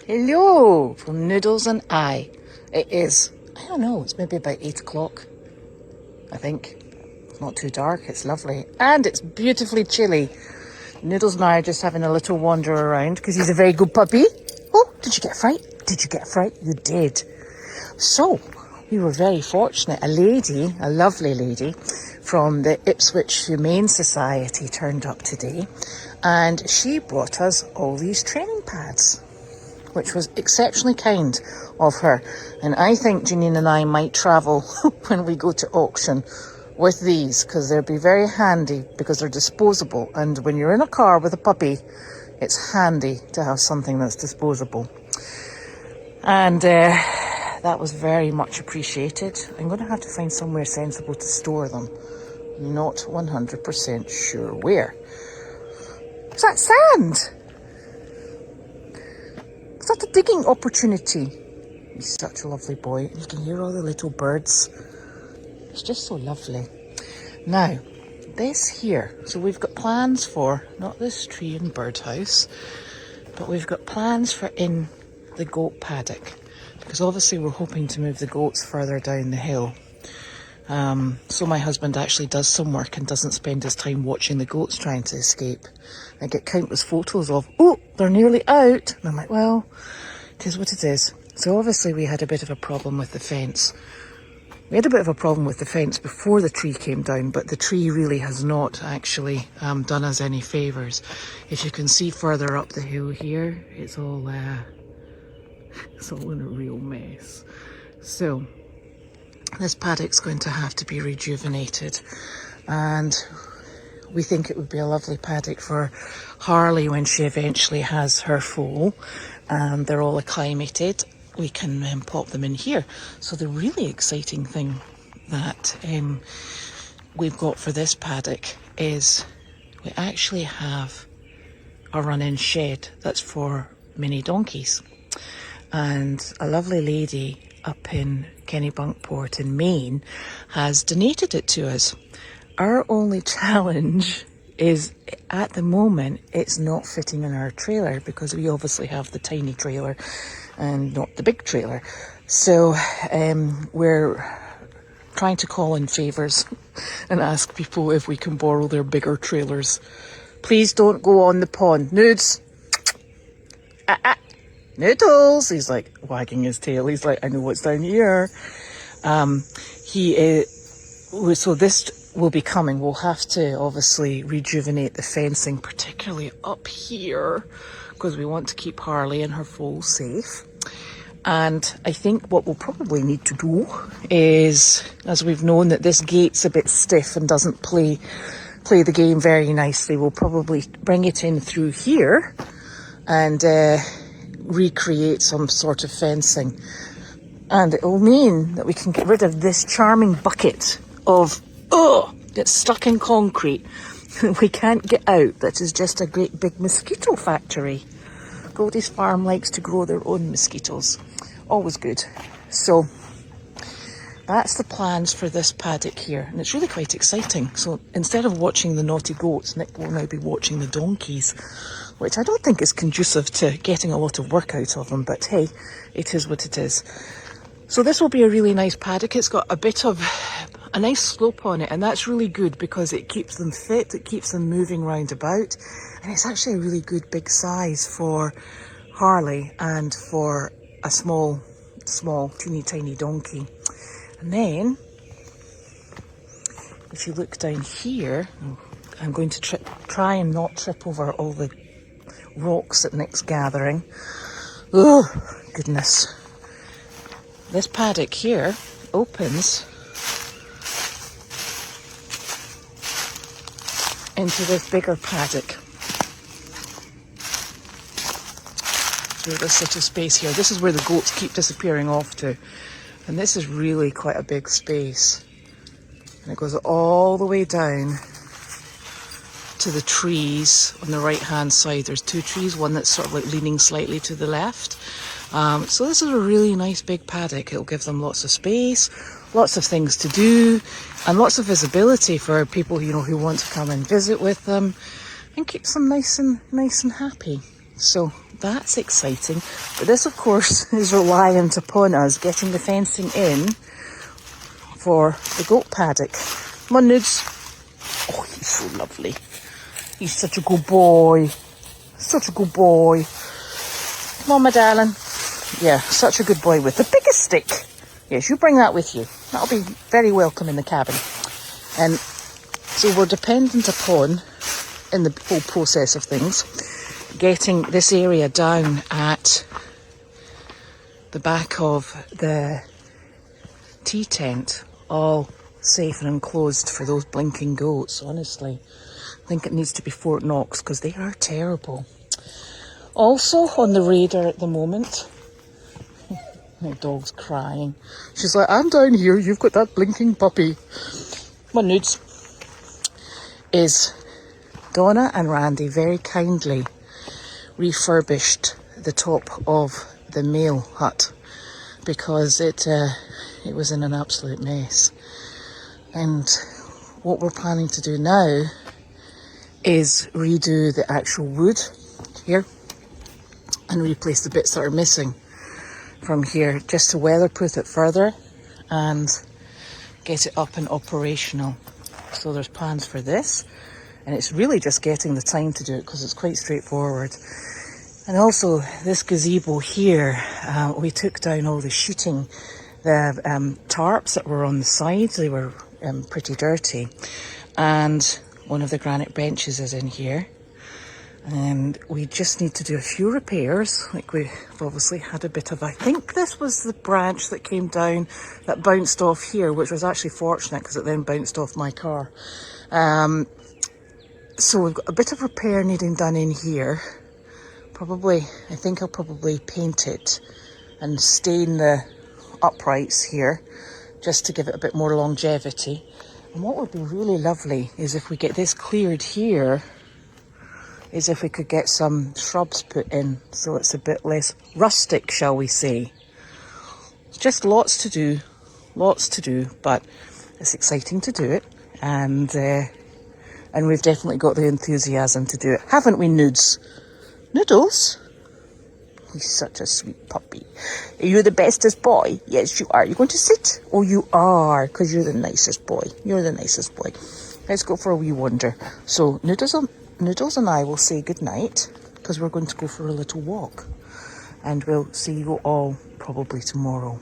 Hello from Noodles and I. It is, I don't know, it's maybe about 8 o'clock, I think. It's not too dark, it's lovely. And it's beautifully chilly. Noodles and I are just having a little wander around because he's a very good puppy. Oh, did you get a fright? Did you get a fright? You did. So, we were very fortunate. A lady, a lovely lady from the Ipswich Humane Society turned up today, and she brought us all these training pads, which was exceptionally kind of her. And I think Janine and I might travel when we go to auction with these, because they'll be very handy because they're disposable. And when you're in a car with a puppy, it's handy to have something that's disposable. And that was very much appreciated. I'm going to have to find somewhere sensible to store them. Not 100% sure where. Is that sand? Is that a digging opportunity? He's such a lovely boy. You can hear all the little birds. It's just so lovely. Now, this here. So we've got plans for, not this tree and birdhouse, but we've got plans for in the goat paddock. Because obviously we're hoping to move the goats further down the hill. So my husband actually does some work and doesn't spend his time watching the goats trying to escape. I get countless photos of, oh, they're nearly out. And I'm like, well, it is what it is. So obviously we had a bit of a problem with the fence. We had a bit of a problem with the fence before the tree came down, but the tree really has not actually done us any favours. If you can see further up the hill here, it's all in a real mess. So this paddock's going to have to be rejuvenated, and we think it would be a lovely paddock for Harley when she eventually has her foal and they're all acclimated. We can pop them in here. So the really exciting thing that we've got for this paddock is we actually have a run-in shed that's for mini donkeys. And a lovely lady up in Kennebunkport in Maine has donated it to us. Our only challenge is, at the moment, it's not fitting in our trailer because we obviously have the tiny trailer and not the big trailer. So we're trying to call in favours and ask people if we can borrow their bigger trailers. Please don't go on the pond. Nudes. Noodles. He's like wagging his tail. He's like, I know what's down here. So this will be coming. We'll have to obviously rejuvenate the fencing, particularly up here, because we want to keep Harley and her foal safe. And I think what we'll probably need to do is, as we've known that this gate's a bit stiff and doesn't play the game very nicely, we'll probably bring it in through here and recreate some sort of fencing. And it will mean that we can get rid of this charming bucket of it's stuck in concrete we can't get out, that is just a great big mosquito factory. Goldy's farm likes to grow their own mosquitoes. Always good. So that's the plans for this paddock here, and it's really quite exciting. So instead of watching the naughty goats, Nick will now be watching the donkeys, which I don't think is conducive to getting a lot of work out of them, but hey, it is what it is. So this will be a really nice paddock. It's got a nice slope on it, and that's really good because it keeps them fit, it keeps them moving round about, and it's actually a really good big size for Harley and for a small, teeny tiny donkey. And then, if you look down here, I'm going to try and not trip over all the rocks that Nick's gathering. Oh, goodness. This paddock here opens into this bigger paddock. Through this little space here. This is where the goats keep disappearing off to. And this is really quite a big space. And it goes all the way down to the trees on the right hand side. There's two trees, one that's sort of like leaning slightly to the left. So this is a really nice big paddock. It'll give them lots of space, lots of things to do, and lots of visibility for people, who want to come and visit with them, and keeps them nice and happy. So that's exciting. But this, of course, is reliant upon us getting the fencing in for the goat paddock. Come on, Nudes. Oh, he's so lovely. He's such a good boy. Such a good boy. Come on, my darling. Yeah, such a good boy with the biggest stick. Yes, you bring that with you. That'll be very welcome in the cabin. And so we're dependent upon, in the whole process of things, getting this area down at the back of the tea tent all safe and enclosed for those blinking goats. Honestly, I think it needs to be Fort Knox because they are terrible. Also on the radar at the moment, my dog's crying. She's like, I'm down here, you've got that blinking puppy. Come on, Nudes. Is Donna and Randy very kindly refurbished the top of the male hut because it was in an absolute mess. And what we're planning to do now is redo the actual wood here and replace the bits that are missing from here, just to weatherproof it further and get it up and operational. So there's plans for this, and it's really just getting the time to do it because it's quite straightforward. And also this gazebo here, we took down all the sheeting, the tarps that were on the sides. They were pretty dirty, and one of the granite benches is in here, and we just need to do a few repairs. Like, we've obviously had a bit of, I think this was the branch that came down that bounced off here, which was actually fortunate because it then bounced off my car. So we've got a bit of repair needing done in here. Probably, I think I'll probably paint it and stain the uprights here just to give it a bit more longevity. And what would be really lovely is if we get this cleared here, is if we could get some shrubs put in so it's a bit less rustic, shall we say. It's just lots to do, but it's exciting to do it, and we've definitely got the enthusiasm to do it, haven't we, Nudes? Noodles? He's such a sweet puppy. Are you the bestest boy? Yes, you are. You going to sit? Oh, you are, because you're the nicest boy. You're the nicest boy. Let's go for a wee wander. So Noodles and I will say goodnight because we're going to go for a little walk. And we'll see you all probably tomorrow.